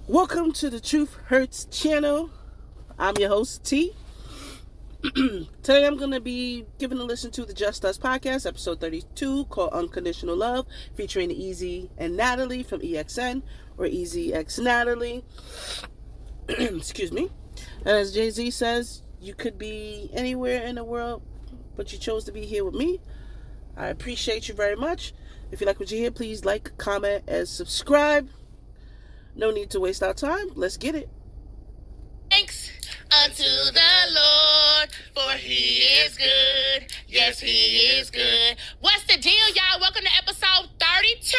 Welcome to the Truth Hurts channel. I'm your host, T. Today I'm going to be giving a listen to the Jst Us Podcast, episode 32, called Unconditional Love, featuring Ezee and Natalie from EXN, or EzeexNatalie. Excuse me. And as Jay-Z says, you could be anywhere in the world, but you chose to be here with me. I appreciate you very much. If you like what you hear, please like, comment, and subscribe. No need to waste our time. Let's get it. Thanks unto the Lord, for he is good. Yes, he is good. What's the deal, y'all? Welcome to episode 32.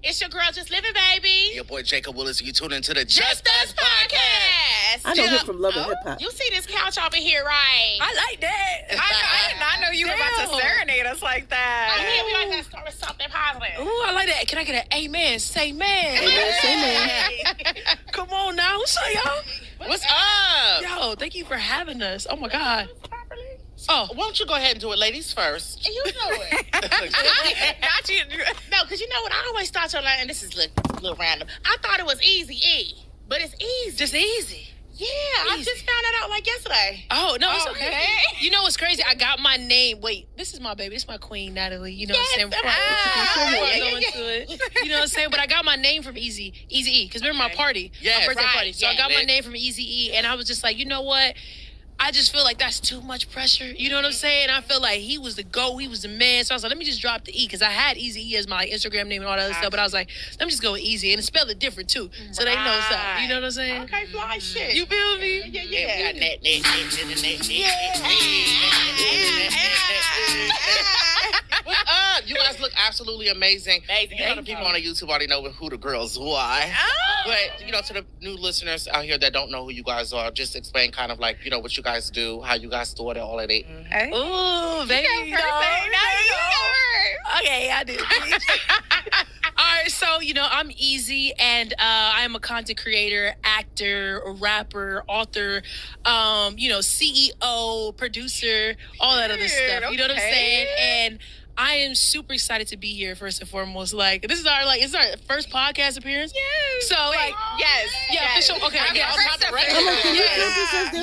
It's your girl, Just Living, baby. Your boy Jacob Willis, you tune into the Jst Us Podcast. I know him from Love and Hip Hop. You see this couch over here, right? I like that. I did not know you were about to serenade us like that. I mean, we always start with something positive. Ooh, I like that. Can I get an amen? Say man. Amen, say man. Come on now. So, y'all. What's up? Yo, thank you for having us. Oh, my God. Oh, why don't you go ahead and do it, ladies first? You know it. Not you. No, because you know what? I always thought your line, and this is a little random. I thought it was Easy, but it's easy. Just easy. Yeah, I just found it out like yesterday. Oh, no, it's okay. Okay. You know what's crazy? I got my name. Wait, this is my baby. This is my queen, Natalie. You know what I'm saying? You know what I'm saying? But I got my name from Ezee because remember my party, my birthday party. So I got my name from Ezee, and I was just like, you know what? I just feel like that's too much pressure. You know what I'm saying? I feel like he was the GOAT. He was the man. So I was like, let me just drop the E because I had Ezee as my Instagram name and all that other stuff. But I was like, let me just go with Ezee and spell it different too. So they know what's up. You know what I'm saying? Okay, fly shit. You feel me? Yeah. What's up? You guys look absolutely amazing. Amazing. You know, the people on the YouTube already know who the girls are. But, you know, to the new listeners out here that don't know who you guys are, just explain kind of like, you know, what you guys do, how you guys started, all of that. Ooh, baby. Okay, I do. All right, so, you know, I'm Ezee, and I am a content creator, actor, rapper, author, you know, CEO, producer, all that other stuff. You know what I'm saying? And I am super excited to be here, first and foremost. Like, this is our, like, it's our first podcast appearance. Yes. So, like, official. Okay, Yes.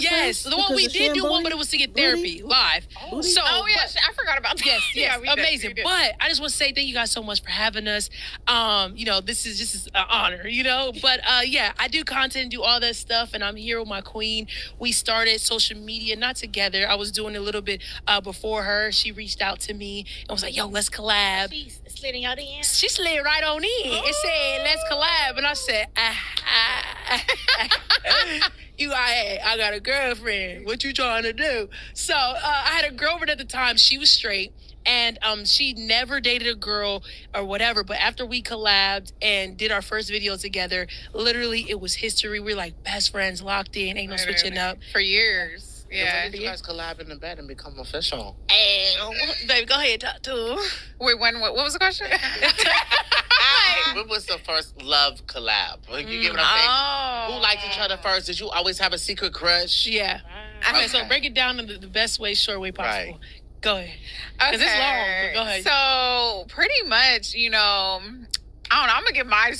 Yes, the one we did do one, but it was to get therapy live. So, I forgot about that. Yes, amazing. But I just want to say thank you guys so much for having us. You know, this is just an honor, you know. But yeah, I do content, do all that stuff, and I'm here with my queen. We started social media, not together. I was doing a little bit before her. She reached out to me and was like, yo, let's collab. She slid in your DM. She slid right on in. It said, let's collab. And I said, I got a girlfriend. What you trying to do? So I had a girlfriend at the time. She was straight. And she never dated a girl or whatever. But after we collabed and did our first video together, literally it was history. We're like best friends, locked in. Ain't no switching up. For years. Yeah. When did you guys collab in the bed and become official? Baby, go ahead, talk to her. Wait, what was the question? When was the first love collab? Like, you get what I'm saying? Who liked each other first? Did you always have a secret crush? Yeah. Okay, so break it down in the best way, short way possible. Right. Go ahead. Because it's long, but go ahead. So pretty much, you know, I don't know. I'm gonna give my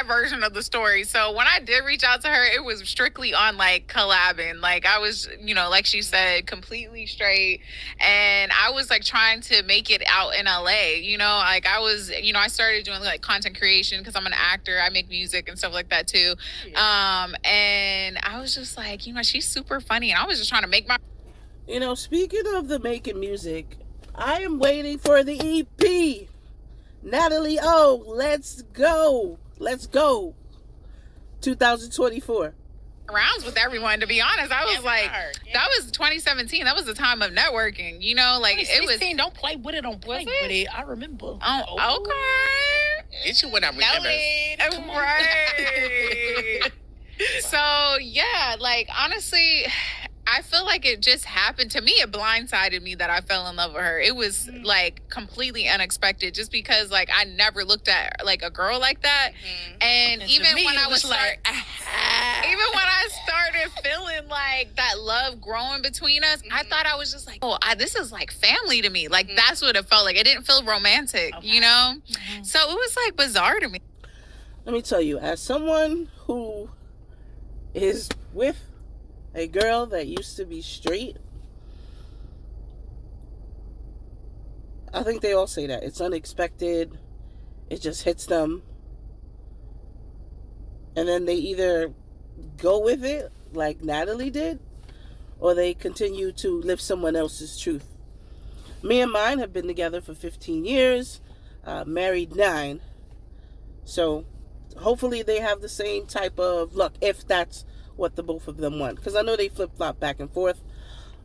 version of the story. So when I did reach out to her, it was strictly on like collabing. Like I was, you know, like she said, completely straight, and I was like trying to make it out in LA. You know, like I was, you know, I started doing like content creation because I'm an actor. I make music and stuff like that too. And I was just like, you know, she's super funny, and I was just trying to make my. You know, speaking of the making music, I am waiting for the EP. Natalie, let's go. 2024. Rounds with everyone, to be honest. I was like, that was 2017. That was the time of networking, you know, like it was. Don't play with it, don't play with it. I remember. Oh, okay. Get you when I remember. Right. So yeah, like honestly, I feel like it just happened to me. It blindsided me that I fell in love with her. It was like completely unexpected, just because like I never looked at like a girl like that. And even when I was like, even when I started feeling like that love growing between us, I thought I was just like, this is like family to me. Like that's what it felt like. It didn't feel romantic, you know? So it was like bizarre to me. Let me tell you, as someone who is with a girl that used to be straight. I think they all say that. It's unexpected. It just hits them. And then they either go with it, like Natalie did, or they continue to live someone else's truth. Me and mine have been together for 15 years, married 9. So hopefully they have the same type of luck, if that's what the both of them want. Because I know they flip-flop back and forth.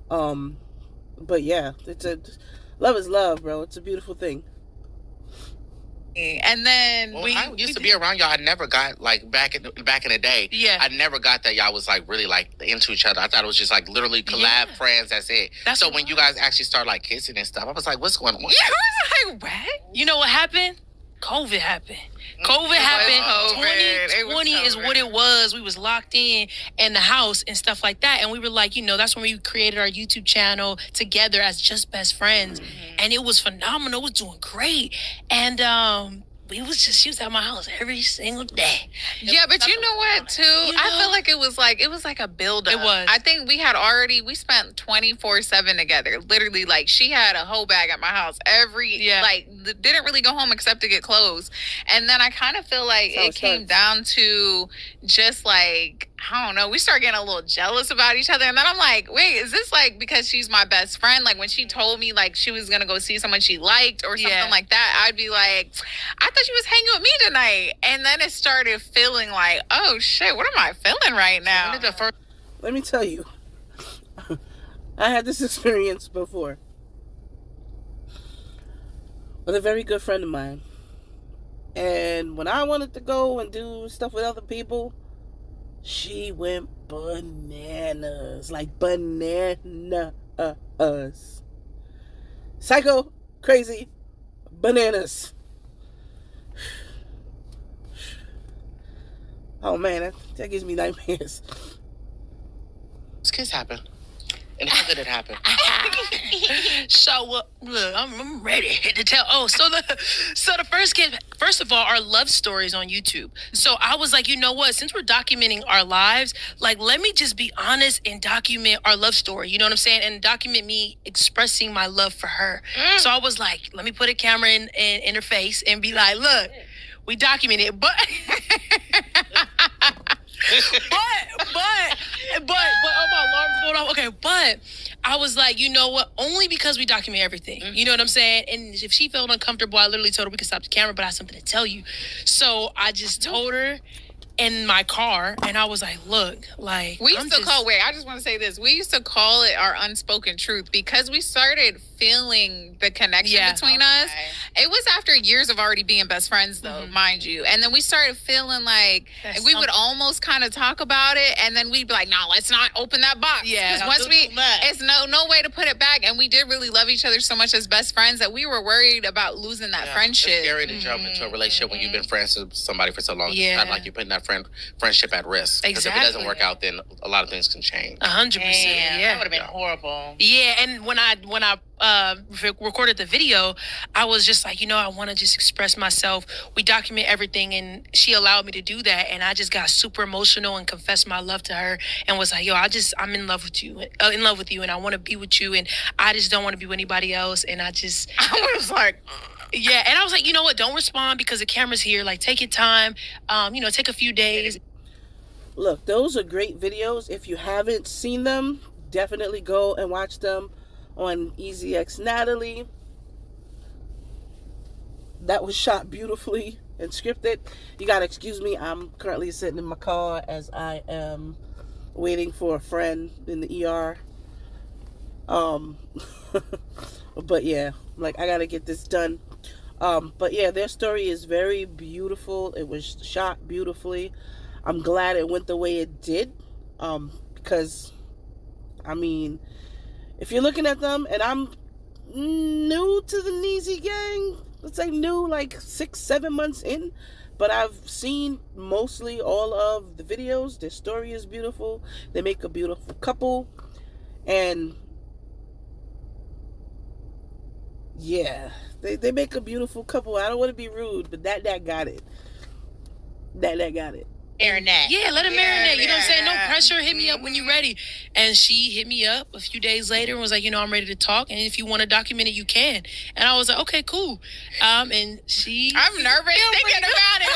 But yeah, love is love, bro. It's a beautiful thing. And then I used to be around y'all. I never got like back in the day. Yeah. I never got that y'all was like really like into each other. I thought it was just like literally collab friends. That's it. So when you guys actually start like kissing and stuff, I was like, what's going on? Yeah, I was like, what? You know what happened? COVID happened. COVID happened. 2020 is what it was. We was locked in the house and stuff like that. And we were like, that's when we created our YouTube channel together as just best friends. Mm-hmm. And it was phenomenal. It was doing great. And she was at my house every single day. Yeah, but you know what, too? I feel like it was like a build-up. It was. I think we spent 24/7 together. Literally, like, she had a whole bag at my house didn't really go home except to get clothes. And then I kind of feel like it came down to just like, I don't know, we started getting a little jealous about each other. And then I'm like, wait, is this like because she's my best friend? Like when she told me like she was going to go see someone she liked or something like that, I'd be like, I thought she was hanging with me tonight. And then it started feeling like, oh shit, what am I feeling right now? Let me tell you, I had this experience before with a very good friend of mine. And when I wanted to go and do stuff with other people, she went bananas. Like bananas. Psycho, crazy, bananas. Oh man, that gives me nightmares. This kiss happened. And how did it happen? So look, I'm ready to tell. Oh, so the first of all, our love story is on YouTube. So I was like, you know what? Since we're documenting our lives, like let me just be honest and document our love story. You know what I'm saying? And document me expressing my love for her. So I was like, let me put a camera in her face and be like, look, we documented it, but. but oh, my alarm's going off. Okay, but I was like, you know what? Only because we document everything. Mm-hmm. You know what I'm saying? And if she felt uncomfortable, I literally told her we could stop the camera, but I have something to tell you. So I just told her in my car, and I was like, look, like we used to call. Wait, I just want to say this. We used to call it our unspoken truth because we started feeling the connection between us. It was after years of already being best friends, though, mind you. And then we started feeling like we would almost kind of talk about it, and then we'd be like, no, let's not open that box. Yeah, because it's no way to put it back. And we did really love each other so much as best friends that we were worried about losing that friendship. It's scary to jump into a relationship when you've been friends with somebody for so long. Yeah. It's kind of like you're putting that friendship at risk. Because if it doesn't work out, then a lot of things can change. 100%. Yeah, that would have been horrible. Yeah, and when I recorded the video, I was just like, I want to just express myself. We document everything, and she allowed me to do that, and I just got super emotional and confessed my love to her and was like, I'm in love with you, and I want to be with you, and I just don't want to be with anybody else. And I was like, yeah, and I was like, you know what, don't respond because the camera's here. Like, take your time, take a few days. Look, those are great videos. If you haven't seen them, definitely go and watch them on EzeexNatalie. That was shot beautifully and scripted. You gotta excuse me, I'm currently sitting in my car as I am waiting for a friend in the ER. But yeah, like I gotta get this done. But yeah, their story is very beautiful. It was shot beautifully. I'm glad it went the way it did. Because I mean, if you're looking at them, and I'm new to the Neezy gang, let's say new, like 6-7 months in, but I've seen mostly all of the videos. Their story is beautiful. They make a beautiful couple, and yeah, they make a beautiful couple. I don't want to be rude, but that got it. That got it. Marinate. Yeah, let it marinate. You know what I'm saying? No pressure. Hit me up when you're ready. And she hit me up a few days later and was like, I'm ready to talk. And if you want to document it, you can. And I was like, okay, cool. And she... I'm nervous thinking about it.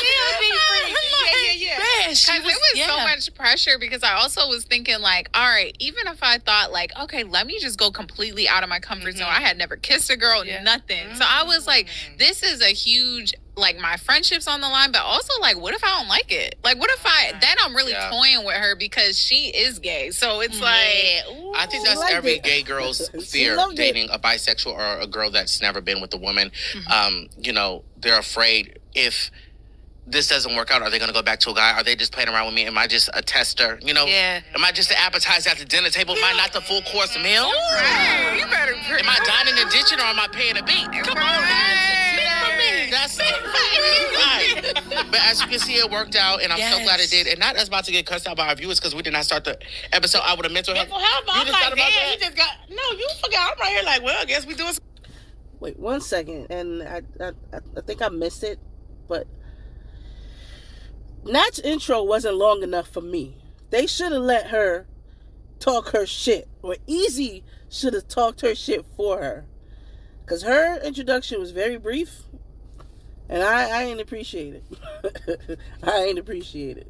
Yeah. Because it was so much pressure, because I also was thinking like, all right, even if I thought like, okay, let me just go completely out of my comfort zone. I had never kissed a girl, nothing. So I was like, this is a huge... like my friendship's on the line, but also like, what if I don't like it? Like, what if then I'm really toying with her because she is gay. So it's like, ooh, I think that's every gay girl's fear, dating a bisexual or a girl that's never been with a woman. They're afraid if this doesn't work out, are they going to go back to a guy? Are they just playing around with me? Am I just a tester? Am I just an appetizer at the dinner table? Am I not the full course meal? right, you better. Am I dining and ditching, or am I paying a beat? Come on, man. That's right. But as you can see, it worked out, and I'm so glad it did. And not us about to get cussed out by our viewers because we did not start the episode out with a mental health. I'm like, damn, you just got... No, you forgot. I'm right here like, well, I guess we doing... Wait 1 second, and I think I missed it, but Nat's intro wasn't long enough for me. They should have let her talk her shit, or Ezee should have talked her shit for her, because her introduction was very brief, and I ain't appreciate it. I ain't appreciate it.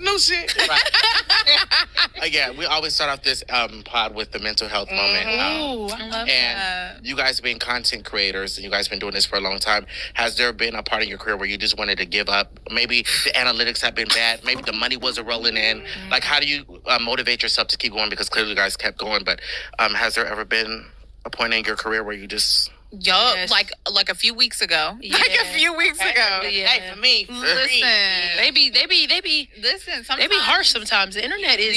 No shit. Right. Yeah, we always start off this pod with the mental health moment. Ooh, I love that. You guys being content creators, and you guys been doing this for a long time. Has there been a part in your career where you just wanted to give up? Maybe the analytics have been bad. Maybe the money wasn't rolling in. Like, how do you motivate yourself to keep going? Because clearly you guys kept going. But has there ever been a point in your career where you just... Yup, like a few weeks ago. Yeah. Like a few weeks ago. Yeah. Hey, for me. Listen. They be Listen, sometimes. they be harsh sometimes. The internet is...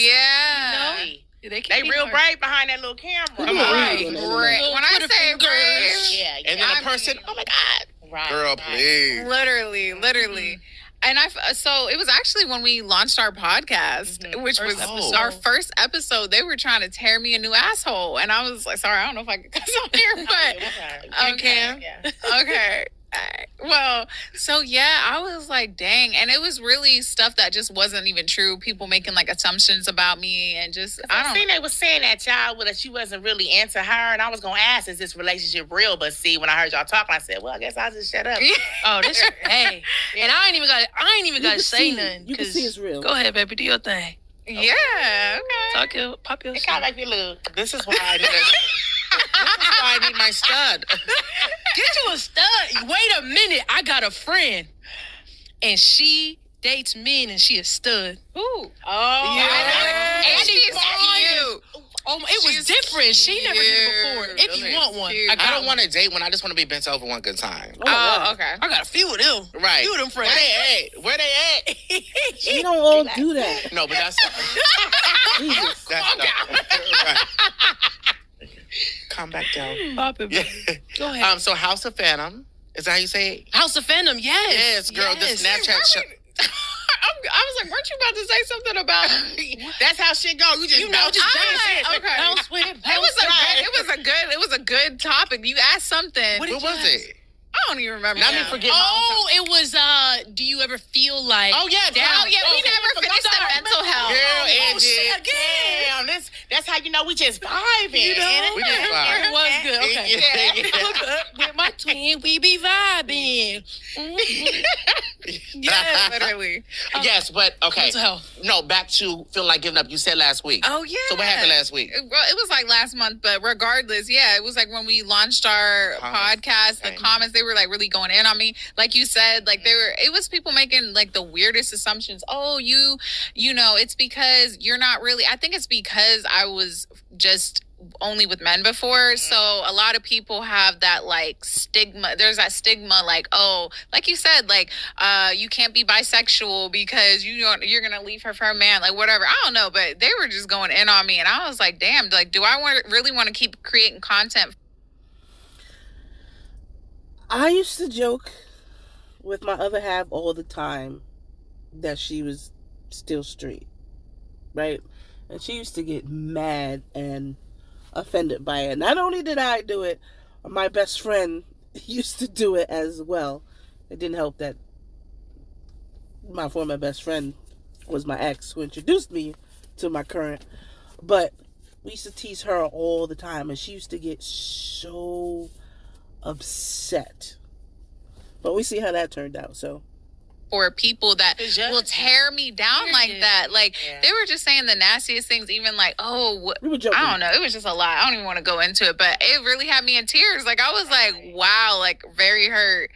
They real brave behind that little camera. Right. When I say brave. And then a person, oh my God. Right. Girl, please. Literally. And so it was actually when we launched our podcast, which was our first episode. They were trying to tear me a new asshole, and I was like, "Sorry, I don't know if I can cuss on here, but okay." Well, so yeah, I was like, dang. And it was really stuff that just wasn't even true. People making like assumptions about me, and just, I don't know. They was saying that that she wasn't really into her. And I was going to ask, is this relationship real? But see, when I heard y'all talking, I said, well, I guess I'll just shut up. Oh, this, hey. And I ain't even got to say nothing. You can see it's real. Go ahead, baby, do your thing. Yeah, okay. Pop your shit. It kind of make me look. This is why I need I need my stud. Get you a stud. Wait a minute. I got a friend, and she dates men, and she a stud. Ooh. Oh. Yeah. And she's cute. Oh, it was different. She never did it before. If you want one. I don't want to date one. I just want to be bent over one good time. Oh, okay. I got a few of them. Right. Few of them friends. Where they at? We don't all do that. No, but that's... Jesus. That's right. Calm back down. Pop it. Yeah. Go ahead. So House of Phantom, is that how you say it? House of Phantom, yes. Yes, girl, the Snapchat show. I was like, weren't you about to say something about? That's how shit go. You just bounce. Okay. It was a good topic. You asked something. What was it? I don't even remember. Not me forget. It was. Do you ever feel like? Oh yeah, we never finished the mental health. Girl, damn, that's how you know we just vibing. We just vibing. It was good. Okay. Yeah. With my twin, we be vibing. Yeah, literally. Yes, but okay. No, back to feeling like giving up. You said last week. Oh yeah. So what happened last week? Well, it was like last month, but regardless, yeah, it was like when we launched our podcast. The comments, they were like really going in on me. Like you said, like it was people making like the weirdest assumptions. Oh, you know, it's because you're not really. I think it's because I was just only with men before, so a lot of people have that like stigma. There's that stigma, like, oh, like you said, like you can't be bisexual because you're gonna leave her for a man, like whatever. I don't know, but they were just going in on me, and I was like, damn, like, do I really want to keep creating content? I used to joke with my other half all the time that she was still straight, right? And she used to get mad and offended by it. Not only did I do it, my best friend used to do it as well. It didn't help that my former best friend was my ex who introduced me to my current. But we used to tease her all the time, and she used to get so upset. But we see how that turned out, so. For people that will tear me down like that. Like, they were just saying the nastiest things, even like, oh, we were joking. I don't know. It was just a lot. I don't even want to go into it, but it really had me in tears. Like, I was like, wow, like, very hurt.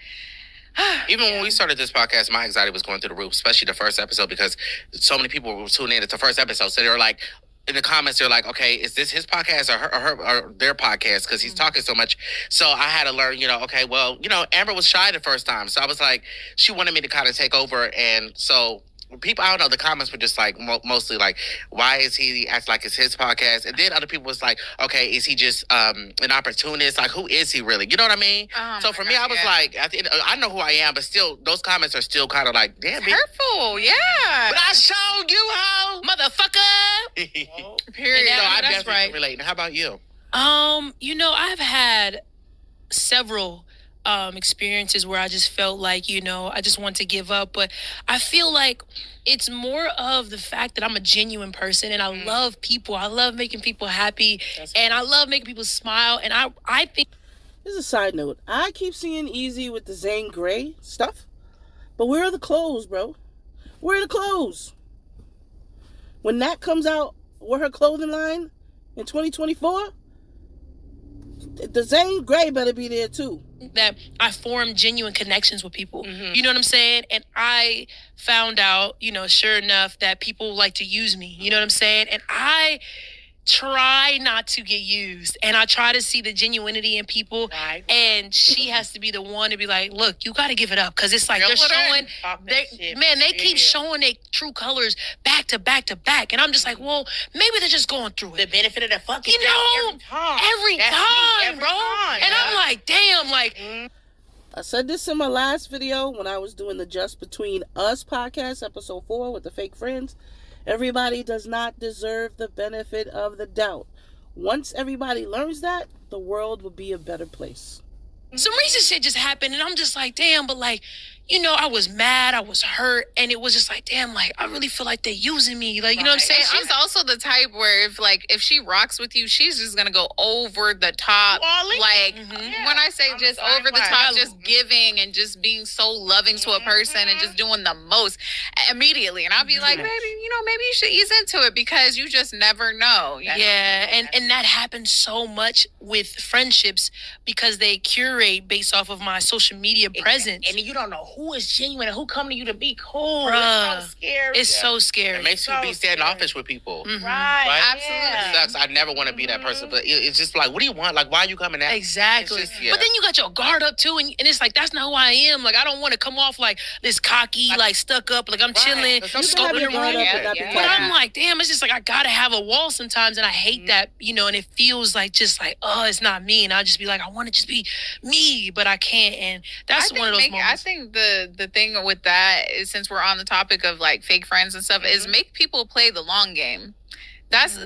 Even when we started this podcast, my anxiety was going through the roof, especially the first episode, because so many people were tuning in. It's the first episode, so they were like, in the comments, they're like, okay, is this his podcast or their podcast? Because he's talking so much. So I had to learn, okay, well, Amber was shy the first time. So I was like, she wanted me to kind of take over. And so people, I don't know, the comments were just like, mostly like, why is he acting like it's his podcast? And then other people was like, okay, is he just an opportunist? Like, who is he really? You know what I mean? So for me, I was like, I know who I am, but still, those comments are still kind of like, damn, hurtful, yeah. But I showed you how, motherfucker. Period. So I that's definitely right. can relate. How about you? I've had several experiences where I just felt like, I just want to give up. But I feel like it's more of the fact that I'm a genuine person and I love people. I love making people happy and I love making people smile. And I think. This is a side note. I keep seeing Ezee with the Zane Grey stuff. But where are the clothes, bro? Where are the clothes? When Nat comes out with her clothing line in 2024, the Zane Grey better be there too. That I formed genuine connections with people. You know what I'm saying? And I found out, sure enough, that people like to use me. You know what I'm saying? And I try not to get used. And I try to see the genuinity in people. Right. And she has to be the one to be like, look, you got to give it up. Because it's like they're showing, they keep showing their true colors back to back to back. And I'm just like, well, maybe they're just going through it. The benefit of the fucking every time, bro. And I'm like, damn, like. I said this in my last video when I was doing the Just Between Us podcast, episode 4 with the fake friends. Everybody does not deserve the benefit of the doubt. Once everybody learns that, the world will be a better place. Some recent shit just happened, and I'm just like, damn, but like, I was mad, I was hurt, and it was just like, damn, like, I really feel like they're using me. Like, you know what I'm saying? And she's also the type where if she rocks with you, she's just going to go over the top. Like, when I say just over the top, just giving and just being so loving to a person and just doing the most immediately. And I'll be like, baby, maybe you should ease into it because you just never know. Yeah, and that happens so much with friendships because they curate based off of my social media presence. And you don't know who is genuine and who come to you to be cool. Bruh, it's so scary. It's so scary. It makes you be standoffish with people. Right? Absolutely. It sucks. I never want to be that person, but it's just like, what do you want? Like, why are you coming at? Exactly. Just, But then you got your guard up too, and it's like, that's not who I am. Like, I don't want to come off like this cocky, like stuck up, like I'm chilling, scoping the room. But I'm like, damn, it's just like I gotta have a wall sometimes, and I hate that, and it feels like just like, oh, it's not me, and I'll just be like, I want to just be me, but I can't, and that's one of those moments. I think the thing with that is, since we're on the topic of like fake friends and stuff, is make people play the long game. That's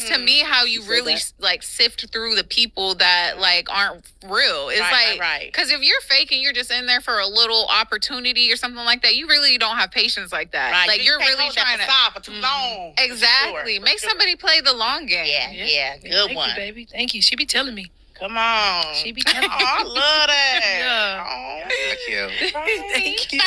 to me how you really like sift through the people that like aren't real. It's because if you're fake and you're just in there for a little opportunity or something like that, you really don't have patience like that. Right. Like you're really trying to stop for too long. Exactly. Make somebody play the long game. Yeah. Good Thank one. you, baby. Thank you. She be telling me. Come on. She be telling me. Oh, I love that. Thank you. Thank you.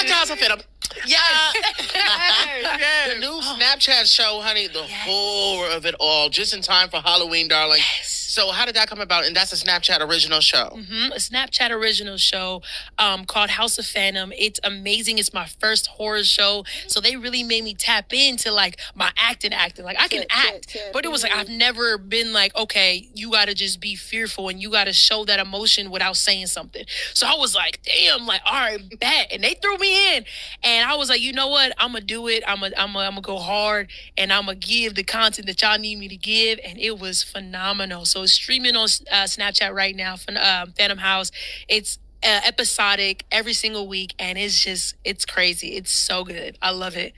The new Snapchat show, honey, the horror of it all, just in time for Halloween, darling. So how did that come about? And that's a Snapchat original show. A Snapchat original show called House of Phantom. It's amazing. It's my first horror show. So they really made me tap into like my acting. Like I can act. But it was like I've never been like, okay, you got to just be fearful and you got to show that emotion without saying something. So I was like, damn, like, all right, bet. And they threw me in. And I was like, you know what? I'm going to do it. I'm going to go hard and I'm going to give the content that y'all need me to give. And it was phenomenal. So it's streaming on Snapchat right now, Phantom House. It's episodic every single week, and it's crazy. It's so good. I love it.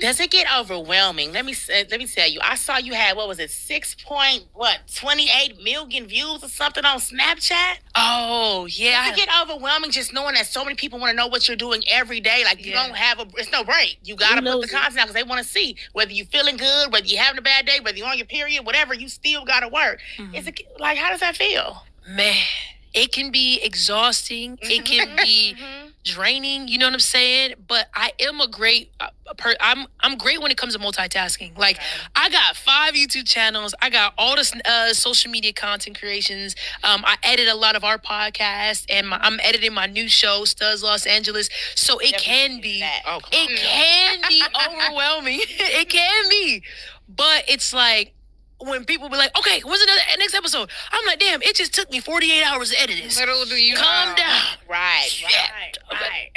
Does it get overwhelming? Let me tell you. I saw you had 28 million views or something on Snapchat. Oh yeah. Does it get overwhelming just knowing that so many people want to know what you're doing every day? Like you don't have it's no break. You gotta put the content out because they want to see whether you're feeling good, whether you're having a bad day, whether you're on your period, whatever. You still gotta work. Is it like how does that feel? Man, it can be exhausting. It can be draining. You know what I'm saying? But I am a great. I'm great when it comes to multitasking. Like I got 5 YouTube channels. I got all the social media content creations. I edit a lot of our podcasts, and I'm editing my new show, Jst Us Los Angeles. So it can be. It can be overwhelming. It can be, but it's like. When people be like, okay, when's the next episode? I'm like, damn, it just took me 48 hours to edit this. Little do you Calm down. Right.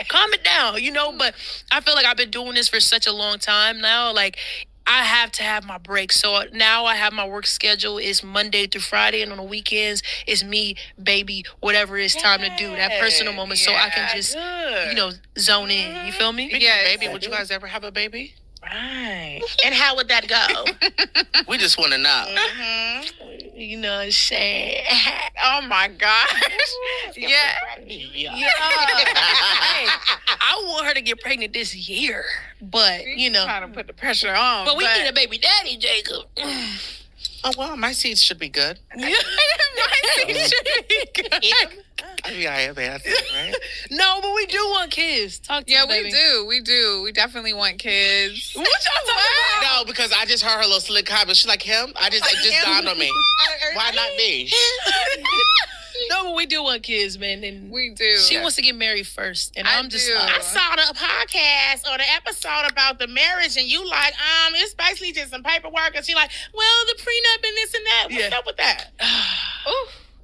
Calm it down, but I feel like I've been doing this for such a long time now. Like, I have to have my breaks. So now I have my work schedule is Monday through Friday, and on the weekends it's me, baby, whatever it's time to do, that personal moment, so I can just, zone in. You feel me? Yeah, baby, would you guys ever have a baby? Right. And how would that go? We just want to know. You know what I'm saying? Oh my gosh. Yeah. Hey, I want her to get pregnant this year, but trying to put the pressure on. But we need a baby daddy, Jacob. Oh well, my seeds should be good. My seeds should be good. I mean, I am asking, right? No, but we do want kids. Talk to me, baby. We do. We definitely want kids. What y'all talking about? No, because I just heard her little slick comment. She's like, him? It just dawned on me. Why not me? No, but we do want kids, man. And we do. She wants to get married first. And I'm just I saw the podcast or the episode about the marriage, and you like, it's basically just some paperwork. And she like, well, the prenup and this and that. What's up with that?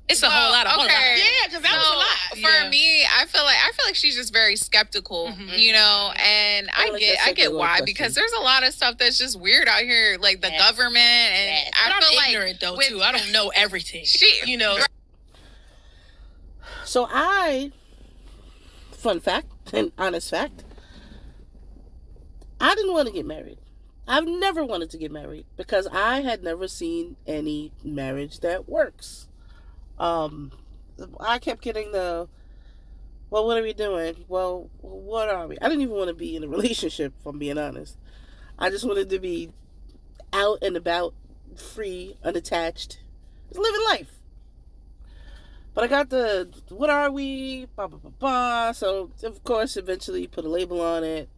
It's a whole lot of Yeah, because that was a lot. For me, I feel like she's just very skeptical, and I get why, because there's a lot of stuff that's just weird out here, like the government, and I feel like ignorant though too. I don't know everything. So fun fact and honest fact, I didn't want to get married. I've never wanted to get married because I had never seen any marriage that works. I kept getting well, what are we doing? Well, what are we? I didn't even want to be in a relationship, if I'm being honest. I just wanted to be out and about, free, unattached, just living life. But I got what are we? So, of course, eventually put a label on it.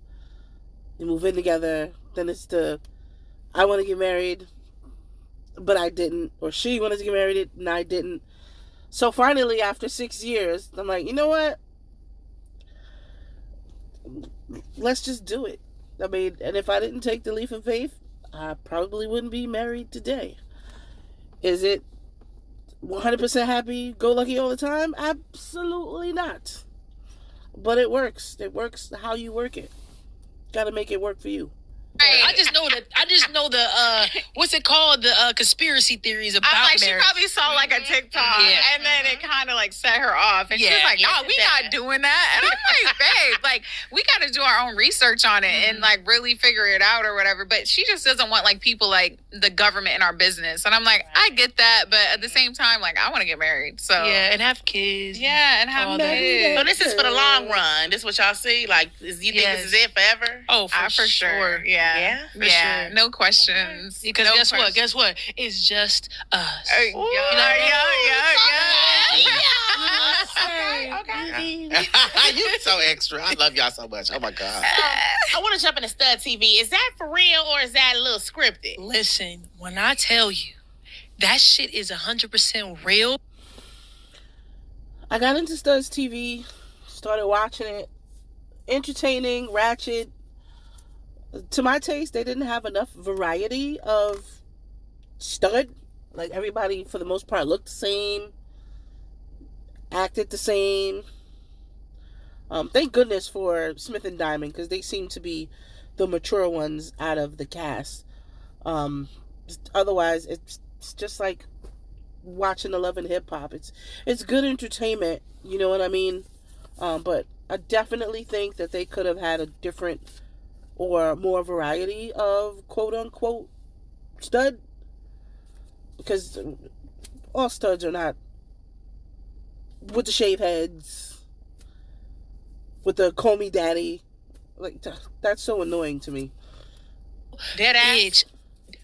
We move in together. Then it's I want to get married, but I didn't. Or she wanted to get married, and I didn't. So finally, after 6 years, I'm like, you know what? Let's just do it. I mean, and if I didn't take the leap of faith, I probably wouldn't be married today. Is it 100% happy, go lucky all the time? Absolutely not. But it works. It works how you work it. Got to make it work for you. I just know the what's it called, the conspiracy theories about marriage. She probably saw like a TikTok, and then it kind of like set her off, and she's like, "No, we not doing that." And I'm like, "Babe, like we got to do our own research on it and like really figure it out or whatever." But she just doesn't want like people like the government in our business, and I'm like, I get that, but at the same time, like I want to get married, so and have kids, and have kids. So this is for the long run. This is what y'all see. Like, you think this is it forever? Oh, for sure. Yeah. Sure. No questions. Because guess what? It's just us. Okay. You so extra. I love y'all so much. Oh my God. I want to jump into Stud TV. Is that for real or is that a little scripted? Listen, when I tell you that shit is 100% real. I got into Studs TV, started watching it. Entertaining, ratchet. To my taste, they didn't have enough variety of stud. Like, everybody, for the most part, looked the same, acted the same. Thank goodness for Smith and Diamond, because they seem to be the mature ones out of the cast. Otherwise, it's just like watching the Love and Hip Hop. It's good entertainment, you know what I mean? But I definitely think that they could have had a different or more variety of quote unquote stud, because all studs are not with the shave heads, with the call me daddy. Like, that's so annoying to me. Dead ass.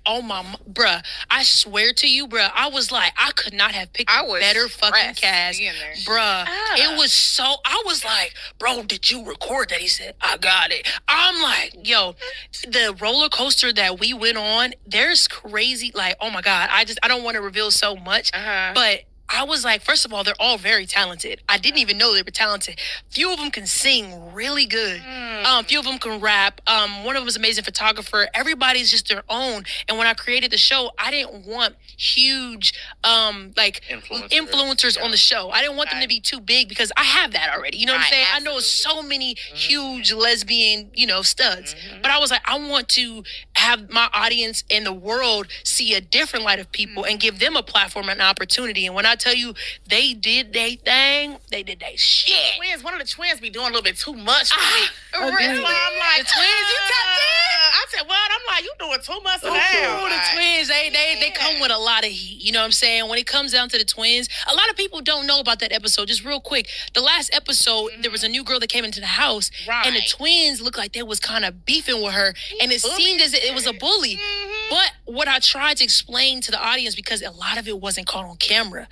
Oh my, bruh! I swear to you, bruh. I was like, I could not have picked a better fucking cast, bruh. It was so. I was like, bro, did you record that? He said, I got it. I'm like, yo, the roller coaster that we went on. There's crazy, like, oh my god. I don't want to reveal so much, but I was like, first of all, they're all very talented. I didn't even know they were talented. Few of them can sing really good. Few of them can rap. One of them is an amazing photographer. Everybody's just their own. And when I created the show, I didn't want huge like influencers on the show. I didn't want them to be too big because I have that already. You know what I'm saying? Absolutely. I know so many huge lesbian, studs. But I was like, I want to have my audience and the world see a different light of people and give them a platform and an opportunity. And when I tell you they did their thing, they did their shit. One of the twins be doing a little bit too much for me. That's why I'm like, the twins, you tapped in? I said, what? I'm like, you doing too much now. The twins, they come with a lot of heat. You know what I'm saying? When it comes down to the twins, a lot of people don't know about that episode. Just real quick, the last episode, there was a new girl that came into the house, and the twins looked like they was kind of beefing with her, and it seemed as if it was a bully. But what I tried to explain to the audience, because a lot of it wasn't caught on camera,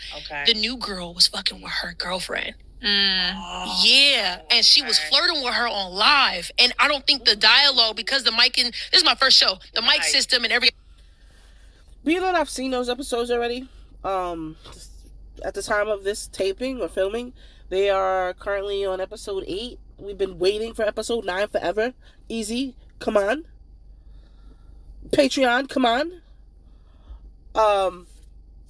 the new girl was fucking with her girlfriend. Yeah, and she was flirting with her on live, and I don't think the dialogue, because the mic this is my first show, the mic system and every. Being that I've seen those episodes already, at the time of this taping or filming, they are currently on episode 8. We've been waiting for episode 9 forever. Ezee, come on. Patreon, come on.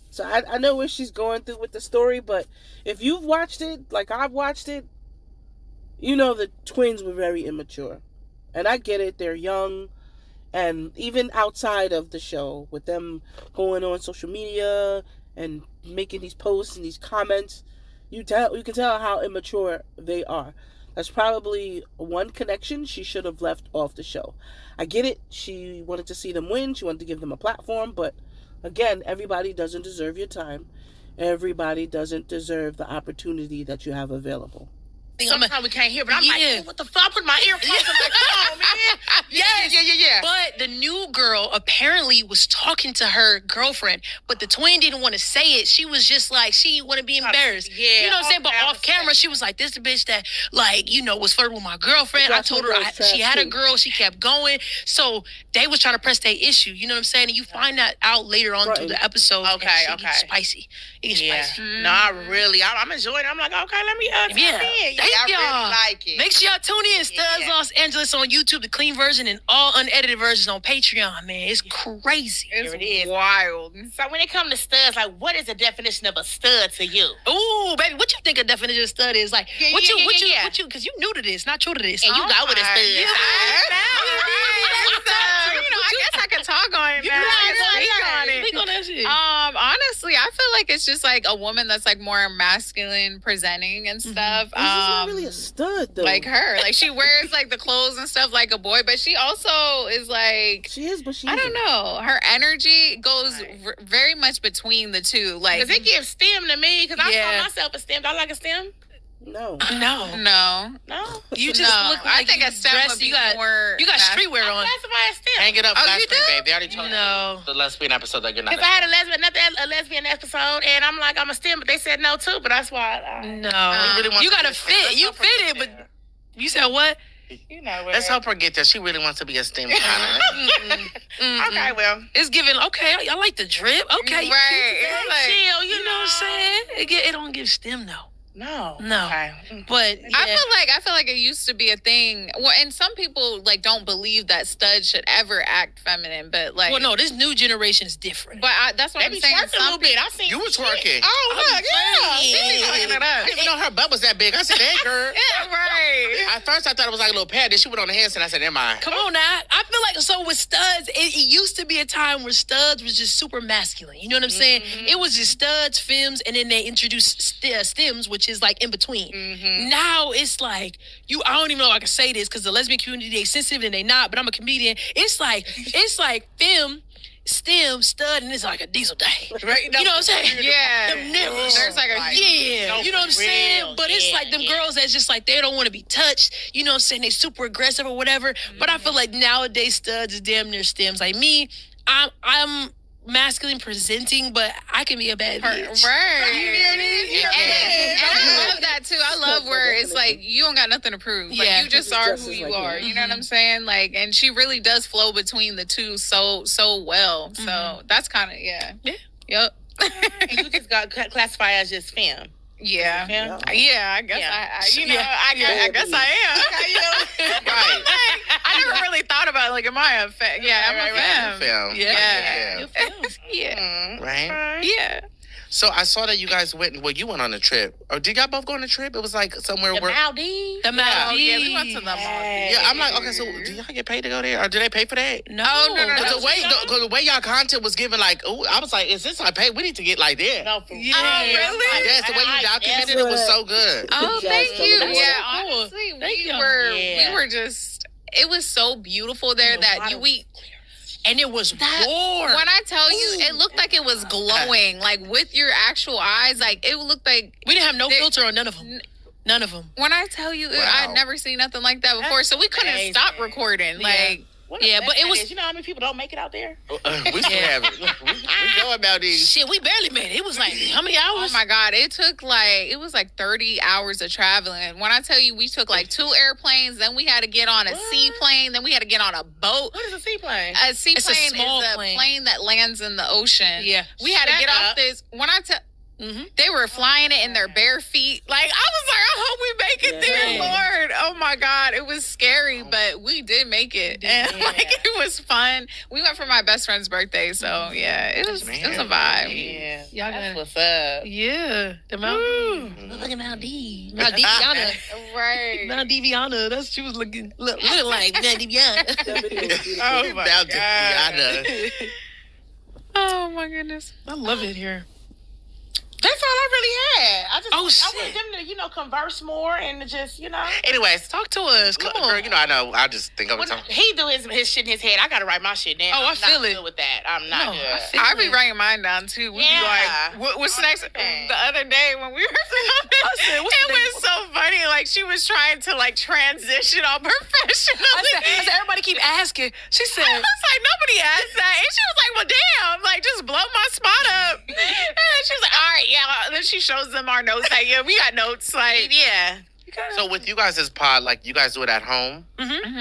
So I know where she's going through with the story, but if you've watched it, like I've watched it, you know the twins were very immature. And I get it, they're young, and even outside of the show, with them going on social media and making these posts and these comments, you can tell how immature they are. That's probably one connection she should have left off the show. I get it, she wanted to see them win, she wanted to give them a platform, but again, everybody doesn't deserve your time. Everybody doesn't deserve the opportunity that you have available. Sometimes we can't hear, but I'm like, oh, what the fuck? I put my earphones on. Like, come on, man. Yeah. But the new girl apparently was talking to her girlfriend, but the twin didn't want to say it. She was just like, she didn't want to be embarrassed. Yeah, you know what I'm saying? But off camera, she was like, this the bitch that, like, was flirting with my girlfriend. I told her she had a girl. She kept going. So they was trying to press their issue. You know what I'm saying? And you find that out later on through the episode. Okay. Gets spicy. It gets spicy. No, I'm enjoying it. I'm like, okay, let me tune in. Thank I y'all. really like it. Make sure y'all tune in. Studs Los Angeles on YouTube, the clean version, and all unedited versions on Patreon, man. It's crazy. It's wild. So when it comes to studs, like, what is the definition of a stud to you? Ooh, baby, what you think a definition of stud is? Like, what you, because you new to this, not true to this. And you go with a stud. I guess I can talk on it now. Speak on that shit. Honestly, I feel like it's just like a woman that's like more masculine presenting and stuff. This is not really a stud, though. Like her. Like she wears like the clothes and stuff like a boy, but she also is like... She is, but she I don't know. Her energy goes very much between the two. Like, because it gives STEM to me, because I call myself a STEM. Do I like a STEM? No. You just look like I think a STEM would be more... You got streetwear on. That's why a STEM. Hang it up, you do? babe. They already told you the lesbian episode that you're not. If I had a lesbian episode, and I'm like, I'm a STEM, but they said no too, but that's why. You gotta fit. You fit it, but you said what? You know what? Let's help her get there. She really wants to be a STEM kind of. Okay, well. It's giving, okay, I like the drip. Okay. Right. It's like, chill, you know what I'm saying? It don't give STEM, though. No. Okay. But yeah. I feel like it used to be a thing. Well, and some people like don't believe that studs should ever act feminine, but like, well, no, this new generation is different. But that's what I'm saying. A little bit. I seen you was twerking. Oh, look, yeah. I didn't even know her butt was that big. I said, "Hey, girl." Yeah, right. At first, I thought it was like a little pad. Then she went on the handstand. I said, "Never mind." Come on now. I feel like, so with studs, it used to be a time where studs was just super masculine. You know what I'm saying? It was just studs, femmes, and then they introduced stems, which is like in between. Now it's like, I don't even know if I can say this because the lesbian community, they sensitive and they not, but I'm a comedian. It's like femme, stem, stud, and it's like a diesel day. Right? You know what I'm saying? Yeah. Them nipples. There's like a you know what I'm saying? But it's like them girls that's just like, they don't want to be touched. You know what I'm saying? They super aggressive or whatever. But I feel like nowadays studs is damn near stems. Like me, I'm masculine presenting, but I can be a bad bitch. Right. You know And I love that too. I love where it's like you don't got nothing to prove. Like you just are who you are. You know what I'm saying? Like, and she really does flow between the two so well. So that's kind of Yep. And you just got classified as just femme. Yeah, I guess I guess I am. Right. I never really thought about like, am I a femme? Yeah, I'm a femme. Yeah. Right. Yeah. So I saw that you guys went on a trip. Or did y'all both go on a trip? It was like somewhere The where Maldives. The Maldives. Yeah, we went to the Maldives. Yeah, I'm like, okay, so do y'all get paid to go there? Or do they pay for that? No. Cause the way y'all content was given, like, oh, I was like, is this our pay? We need to get like that. No, for Yeah. Oh, really? Yes, the way you documented it was so good. Oh, thank you. That's Yeah, so cool. honestly, Thank we you. were just. It was so beautiful there that we. And it was warm. When I tell you, it looked like it was glowing, like with your actual eyes. Like it looked like we didn't have no filter on none of them. None of them. When I tell you, I'd never seen nothing like that before, so we couldn't stop recording. Like. But it was. You know how many people don't make it out there? We still have it. We know about these. Shit, we barely made it. It was like, how many hours? Oh my God. It was like 30 hours of traveling. When I tell you, we took like 2 airplanes, then we had to get on a seaplane, then we had to get on a boat. What is a seaplane? A seaplane is a plane that lands in the ocean. Yeah. We had to get off this. When I tell. They were flying it in their bare feet. Like, I was like, I hope we make it there, Lord. Oh my God. It was scary, but we did make it. And like, it was fun. We went for my best friend's birthday. So yeah, it was a vibe. Yeah. That's what's up. Yeah. The Maldives. Look at Maldives. Maldiviana. Right. Maldiviana. She was looking like Maldiviana. Oh my God. Maldiviana. Oh my goodness. I love it here. That's all I really had. I shit. wanted them to, converse more and to just, Anyways, Talk to us. Come on. girl, I know. I just think of it. He do his shit in his head. I gotta write my shit down. Oh, I feel I'm not it. good with that. I'm not good. I be writing mine down too. We be like, what's next? The other day when we were filming, it was so funny. Like she was trying to like transition all professionally. I said, everybody keep asking. She said, I was like, nobody asked that. And she was like, well, damn, like just blow my spot up. And then she was like, all right, yeah. And then she shows them our notes. Like, yeah, we got notes. Like, Yeah. So with you guys' pod, like you guys do it at home,